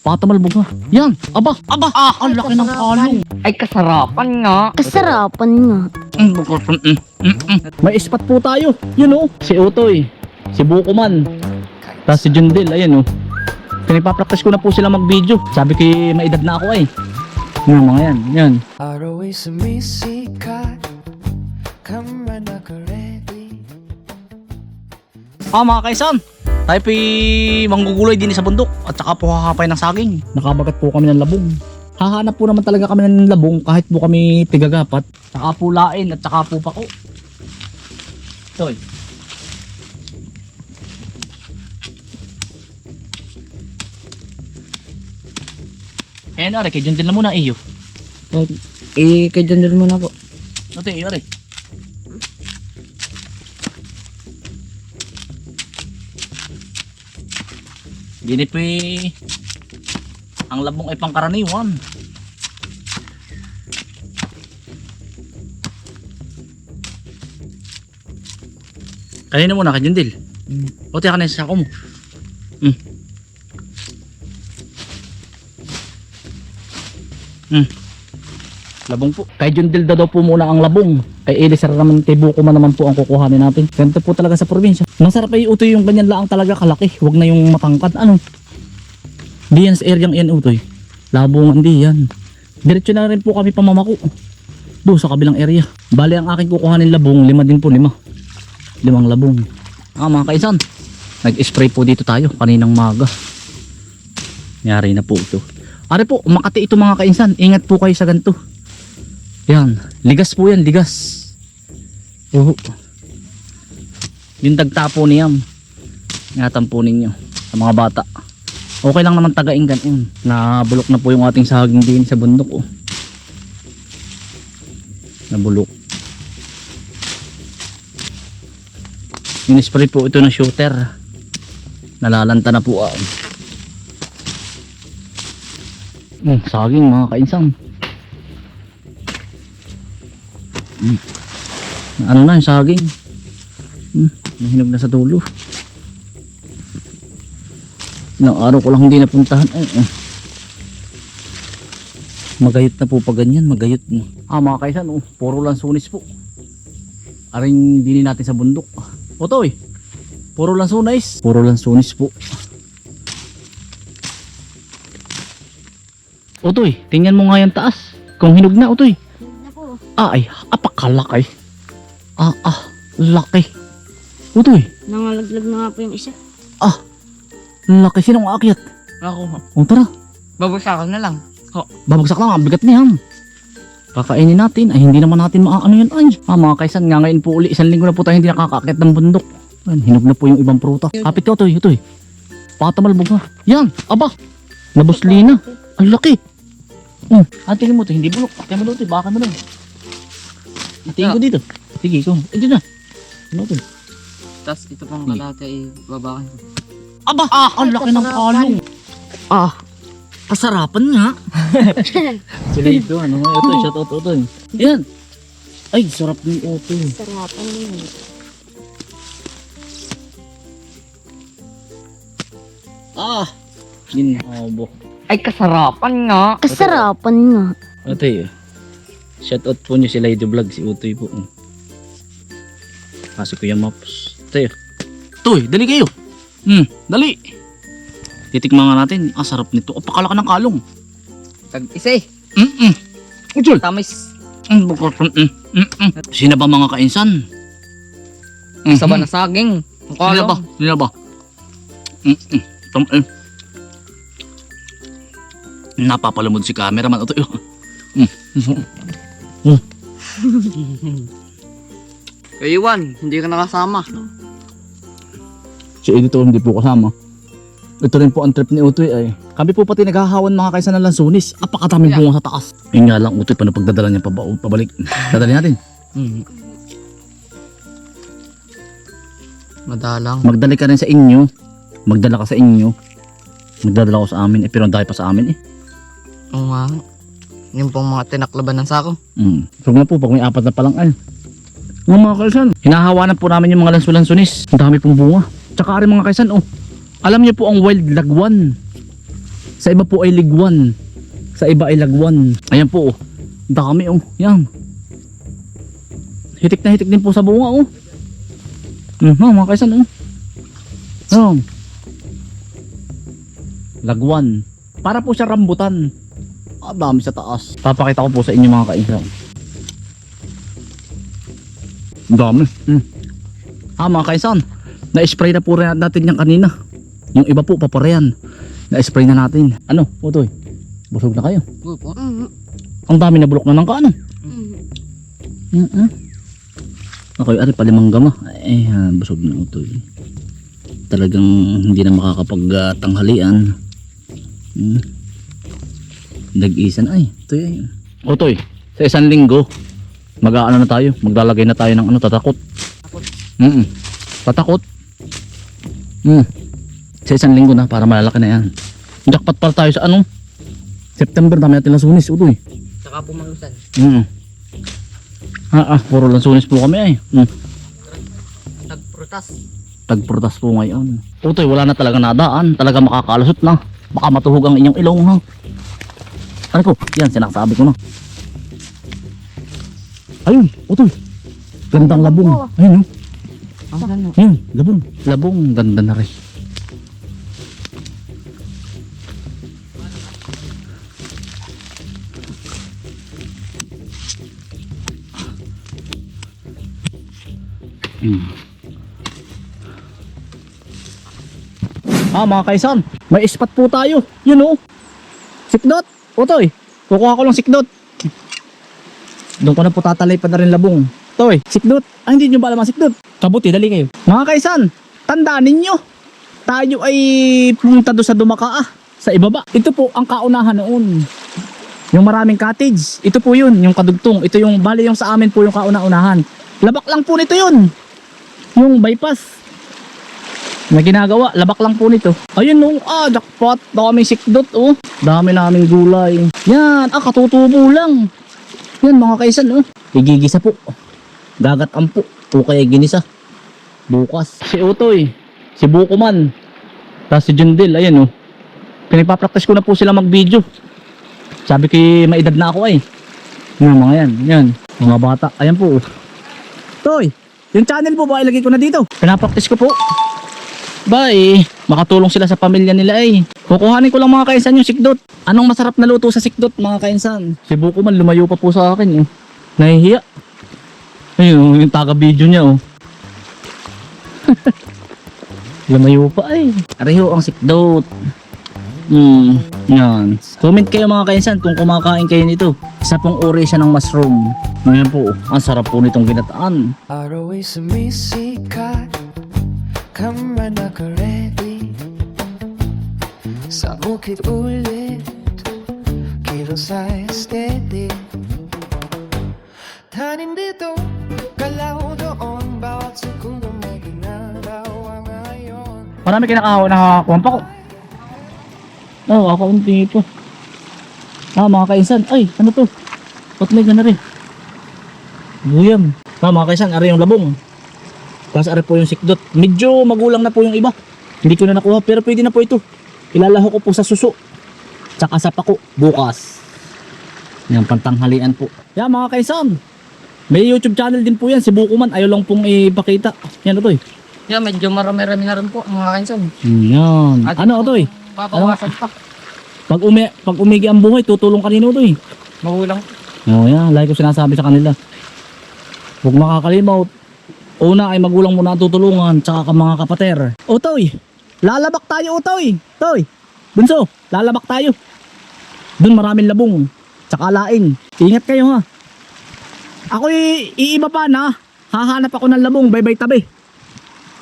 Patamalbog na. Yan. Aba. Ang laki ng kalong. Ay, kasarapan nga. Kasarapan nga. May spot po tayo. Yun oh. Si Utoy. Si Bukuman. Tapos si Jundel. Ayan oh. Pinipapraktis ko na po sila mag-video. Sabi ko may edad na ako ay. Yung mga yan. Yan. Araw ay sumisikat, kamera naka-ready. Mga kaisan. Tayo po'y manggugulay din sa bundok. At saka po hakapay ng saging. Nakabagat po kami ng labong. Hahanap po naman talaga kami ng labong kahit po kami tigagapat. Saka po lain at saka po pako. Toy. Ayan are, kay Jundel na muna iyo. Kay Jundel muna po. Ate, iyo are. Gini po ang labong ay pangkaraniwan. Kanina muna kay Jundel. O tiyak ka na sa sako mo. Labong po. Kay Jundel daw po muna ang labong. Kay Elisar naman, kay Bukuman naman po ang kukuhanin natin. Ganito po talaga sa probinsya. Masarap ay utoy yung ganyan lang talaga kalaki. Huwag na yung matangkad. Ano? Di yan sa areang yan utoy. Labong hindi yan. Diretso na rin po kami pamamako. Doon sa kabilang area. Bali ang aking kukuhanin labong, 5 din po 5. 5 labong. Mga kaisan. Nag-spray po dito tayo kaninang maga. Nyari na po ito. Are po, Makati ito mga kainsan. Ingat po kayo sa ganito. Yan, ligas po yan, ligas. Yung dagtapo niyam. Ingatan po ninyo sa mga bata. Okay lang naman tagain ganun. Nabulok na po yung ating saging din sa bundok. Nabulok. Ini-spray po ito ng shooter. Nalalanta na po. Saging mga kainsan. Ano na yung saging? Nahinog na sa dulo. Ilang araw ko lang hindi napuntahan. Magayot na po pa ganyan. Magayot na. Mga kaisan, puro lansunis po. Aring dinin natin sa bundok. Otoy, puro lansunis. Puro lansunis po. Otoy, tingnan mo nga yung taas. Kung hinog na, Otoy. Ay, apakalaki. Laki. Utoy. Nangalaglag na nga po yung isa. Laki. Sinong aakyat? Ako. Tara. Babagsakan na lang. Babagsak lang, ang bigat niyan. Kakainin natin. Ay, hindi naman natin maaano yun. Ay, mga kaisan, nga ngayon po uli. 1 linggo na po tayo hindi nakakaakyat ng bundok. Hinog na po yung ibang prutas. Kapit ka, Utoy. Patamalbog na. Yan, aba. Nabusli na. Ang laki. Tingin mo ito, hindi bulok. Pakay mo ito, baka mo lang. Tingin ko dito. Sige, ito. Ito na. Ano ito? Tapos ito pang kalate ay babakan ko. Aba! Ang laki ng kalong. Kasarapan nga. Sila ito, ano? Ito, shout out ito. Yan. Ay, sarap ng ito. Sarapan yun. Ginhabo. Ay, kasarapan nga. Kasarapan nga. Ito yun. Shout out po nyo si Lady Vlog, si Utoy po. Kasi Kuya Maps. Ito yun. Utoy, dali kayo. Dali. Titikman nga natin. Sarap nito. Pakalaki ng kalong. Tag-isa eh. Utol. Tamis. Sino ba mga kainsan? Saba na saging. Sino ba? Napapalamod si cameraman. Ito yun. Iwan, hindi ka nakasama. Si editor hindi po kasama. Ito rin po ang trip ni Utoy ay. Kami po pati naghahawan mga kaysa ng lansunis. Apakadaming bunga sa taas. Yun nga lang Utoy, paano pagdadala niya pabalik? Dadali natin. Madalang. Magdala ka rin sa inyo. Magdala ka sa inyo. Magdadala ko sa amin. Pero ang dahil pa sa amin Oo nga. Yung pong mga tinaklaban ng sako. Huwag na po pag may 4 na palang ay. Mga kaisan, hinahawanan po namin yung mga lansunis. Ang dami pong bunga. Tsaka rin mga kaisan, alam niyo po ang wild lagwan. Sa iba po ay ligwan. Sa iba ay lagwan. Ayan po oh. Dami oh. Yan. Hitik na hitik din po sa bunga oh. Mga kaisan oh. Yan. Lagwan. Para po siya rambutan. Dami sa taas. Papakita ko po sa inyo mga kaisan. Dami. Mga kaisan. Na-spray na po rin natin yan kanina. Yung iba po paparehan. Na-spray na natin. Ano? Utoy? Busog na kayo. Opo. Ang dami na bulok na ng kaano. Okay, ari palimang gama. Busog na utoy. Talagang hindi na makakapagtanghalian. Dag-isan ay. Utoy. Utoy, sa isang linggo, mag-aano na tayo. Maglalagay na tayo ng ano, tatakot. Tatakot. Sa isang linggo na para malalaki na yan. Jackpot para tayo sa ano? September dami natin lansunis, utoy. Saka po malusan. Puro lansunis po kami ay. Nagprutas. Tagprutas po ngayon. Utoy, wala na talaga nadaan. Talaga makakalusot na. Baka matuhog ang inyong ilong ha. Ano po? Yan, sinasabi ko na. Ayun, utoy. Gandang labong. Ayun oh. Ayun, labong. Labong, ganda na rin. Mga kaisan, may spot po tayo. Yun oh. Sikdot. Utoy, kukuha ko lang sikdot. Doon ko na po tatalay pa na rin labong. Toy, sikdot. Hindi nyo ba alam ang sikdot? Kabuti, dali kayo. Mga kaisan, tandaan ninyo. Tayo ay pumunta doon sa Dumakaa, sa ibaba. Ito po ang kaunahan noon. Yung maraming cottage. Ito po yun, yung kadugtong. Ito yung, bali yung sa amin po yung kauna-unahan. Labak lang po nito yun. Yung bypass na ginagawa, labak lang po nito. Ayun no, jackpot. Daming sikdot oh. Dami naming gulay. Yan, katutubo lang. Yan mga kaisan oh. Igigisa po. Gagataan po. O kaya ginisa. Bukas. Si Utoy. Si Bukuman. Tapos si Jundil. Ayan oh. Pinipapraktis ko na po sila mag-video. Sabi ko may edad na ako ay. Yan mga yan. Yan. Mga bata. Ayan po oh. Toy. Yung channel po ba ilagay ko na dito? Pinapraktis ko po. Bye. Makatulong sila sa pamilya nila ay. Kukuhanin ko lang mga kainsan yung sikdot. Anong masarap na luto sa sikdot mga kainsan? Si Buko man lumayo pa po sa akin eh. Nahihiya. Ayun yung taga-video niya oh. Lumayo pa ay. Ariho ang sikdot. Yan. Comment kayo mga kainsan kung kumakain kayo nito. Isa pong uri siya ng mushroom. Ngayon po, ang sarap po nitong ginataan. Araw ay sumisikat, kaman naka-ready. Sa bukid ulit, kilos ay steady. Tanim dito, galaw doon, bawat segundo may ginagawa ngayon. Marami kinakakuha pa ko. Kakaunti ito. Mga kainsan. Ay, ano to? Patlig na rin. Buyam. Mga kainsan, ari yung labong. Tapos ari po yung sikdot. Medyo magulang na po yung iba. Hindi ko na nakuha, pero pwede na po ito. Ilalaho ko po sa suso. Tsaka sa pako, bukas. Yan, pantanghalian po. Yan mga kainsan. May YouTube channel din po yan. Si Bukuman, ayaw lang pong ipakita. Yan ito eh. Yan, medyo marami-rami na rin po ang mga kainsan. Yan. Ano ito eh? Papawasan pa. Pag umigi ang buhay, tutulong kanino ito eh. Magulang. Yan, like ko sinasabi sa kanila. Huwag makakalimaw. Una ay magulang muna ang tutulungan, tsaka ka mga kapater. Utoy, lalabak tayo Utoy. Toy, bunso, lalabak tayo. Doon maraming labong, tsaka laing. Ingat kayo ha. Ako iiba pa na. Hahanap ako ng labong, bye-bye tabi.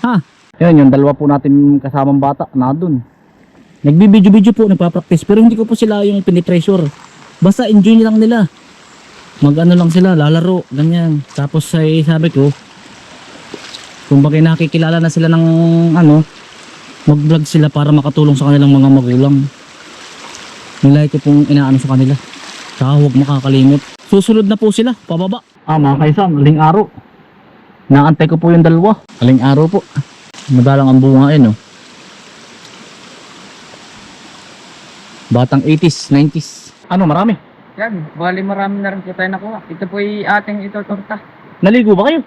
Ha? Yan, yung dalawa po natin kasamang bata na doon. Nagbibidyo-video po, nagpa-practice. Pero hindi ko po sila yung pinipressure. Basta enjoy lang nila. Mag-ano lang sila, lalaro, ganyan. Tapos ay sabi ko, kung bagay nakikilala na sila ng ano, mag-vlog sila para makatulong sa kanilang mga magulang. Nilay ko pong inaano sa kanila. Saka huwag makakalimot. Susunod na po sila, pababa. Mga kaisan, aling araw. Naantay ko po yung dalawa. Aling araw po. Madalang ang bunga no. Batang 80s, 90s. Ano, marami? Yan, bali marami na rin po tayo nakuha. Ito po ay ating itotorta. Naligo ba kayo?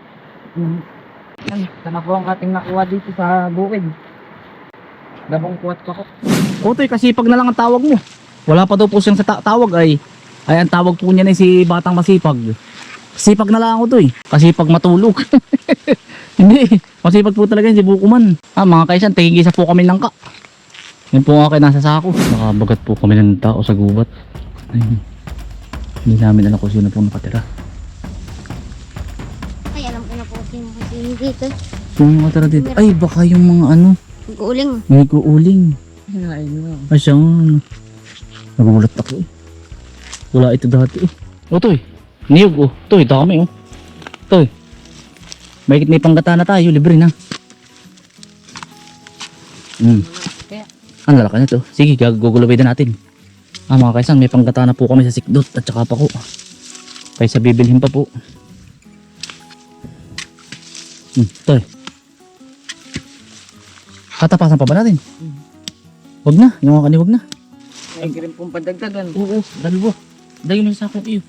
Yan, sana po ang ating nakuha dito sa bukid. Labong kuwat pa ko. Utoy, kasi pag na lang ang tawag mo. Wala pa daw po siyang sa tawag ay ang tawag po niya na si Batang Masipag. Sipag na lang ako to eh. Kasi pag matulog. Hindi, masipag po talaga yun si Bukuman. Mga kaisan, tigigisa po kami ng ka. Yan po nga kayo nasa sako. Nakabagat po kami ng tao sa gubat. Ayun. Hindi namin alam kung sino po nakatira. Ay, alam ko na po sino kasi dito. Sino nakatira dito? Ay, baka yung mga ano, Guling. may kuuling. Ayun. Ay, siya nga. Nagulat ako eh. Wala ito dati eh. O, toy. Niyog oh. Toy, dami oh. Toy. May panggata na tayo, libre na. Ang lalaki na to. Sige, gugulabay na natin. Mga kaisan, may panggata na po kami sa sikdot at saka pa ko. Kaysa bibilhin pa po. Toy. Katapasan pa ba natin? Wag na, yung mga kaniwag na. May rin pong padagdagan. Oo, dalawa. Dahil mo sa akin iyo.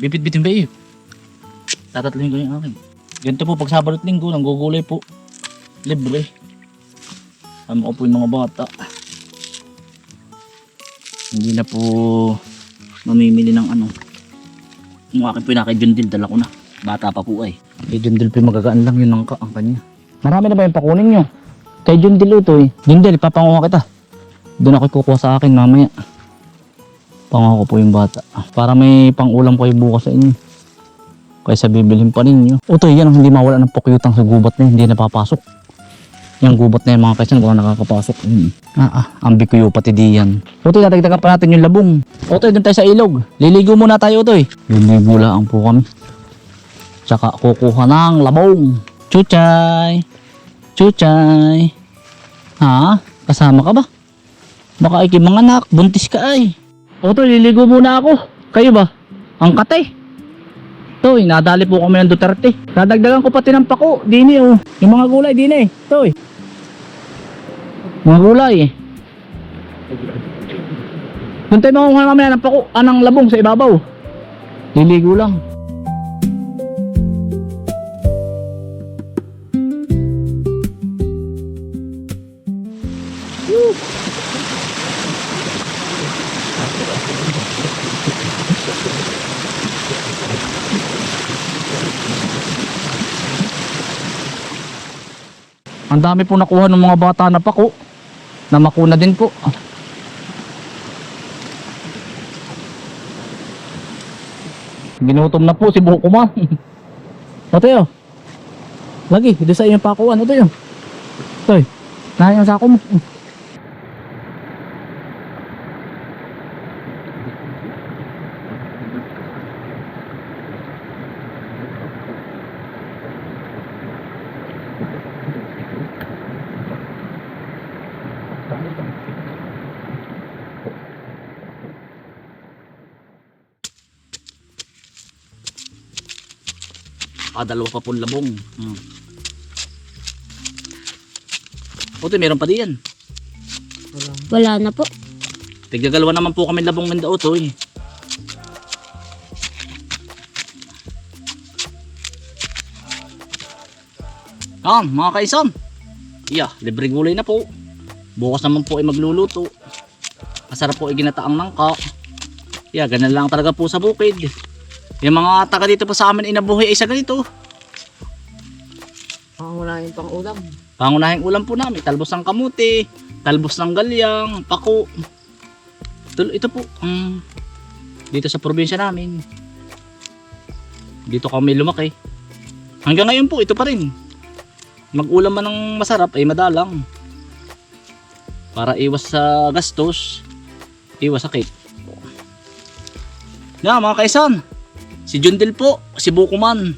Bipit-bitin ba iyo? Tatatluhin ko yung akin. Ganito po, pag Sabado at Linggo, nang gugulay po. Libre. Ano ko po yung mga bata. Hindi na po mamimili ng ano. Yung akin po yung kay Jundil, dala ko na. Bata pa po ay. Kay Jundil po magagaan lang yun ang kanya. Marami na ba yung pakunin nyo? Kay Jundil ito eh. Jundil, papanguha kita. Doon ako kukuha sa akin mamaya. Panguha ko po yung bata. Para may pangulam kayo bukas sa inyo. Kaysa bibilhin pa ninyo. Utoy, yan ang hindi mawala ng pukyutang sa gubat na yun. Hindi napapasok. Yung gubat na yan mga kaisan kung nakakapasok. Ang bikuyo pati diyan. Utoy, natagdagan pa natin yung labong. Utoy, doon tayo sa ilog. Liligo muna tayo, Utoy. Liligo lang po kami. Tsaka kukuha ng labong. Chuchay! Chuchay! Ha? Kasama ka ba? Baka ikimanganak, buntis ka ay. Utoy, liligo muna ako. Kayo ba? Ang katay. Toy, nadali po kami ng Duterte. Dadagdagan ko pati ng pako. Dini oh. Yung mga gulay, dini. Toy. Mga gulay eh. Doon tayo makuha namin ng pako. Anang labong sa ibabaw. Liligo lang. Ang dami po nakuha ng mga bata na pako. Na makuna din po. Ginutom na po si Bukuman. O tayo. Lagi, doon sa iyong pakuan. O tayo. Toy, nahin ang sako mo. Dalawa pa pong labong. Otoy, meron pa diyan. Wala na po. Tigagalawa naman po kami labong ng Otoy. Mga kaisan. Libre gulay na po. Bukas naman po ay magluluto. Masarap po ay ginataang nangka. Ganun lang talaga po sa bukid. Yung mga taga dito po sa amin inabuhay ay sa ganito. Pangunahing pang ulam. Pangunahing ulam po namin, talbos ng kamuti, talbos ng galyang, pako. Ito po, dito sa probinsya namin. Dito kami lumaki. Hanggang ngayon po, ito pa rin. Mag-ulam man ng masarap ay madalang. Para iwas sa gastos, iwas sakit. Mga kaisan. Si Jundil po, si Bukuman.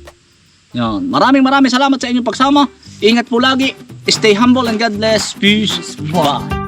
Maraming salamat sa inyong pagsama. Ingat po lagi. Stay humble and God bless. Peace. Bye.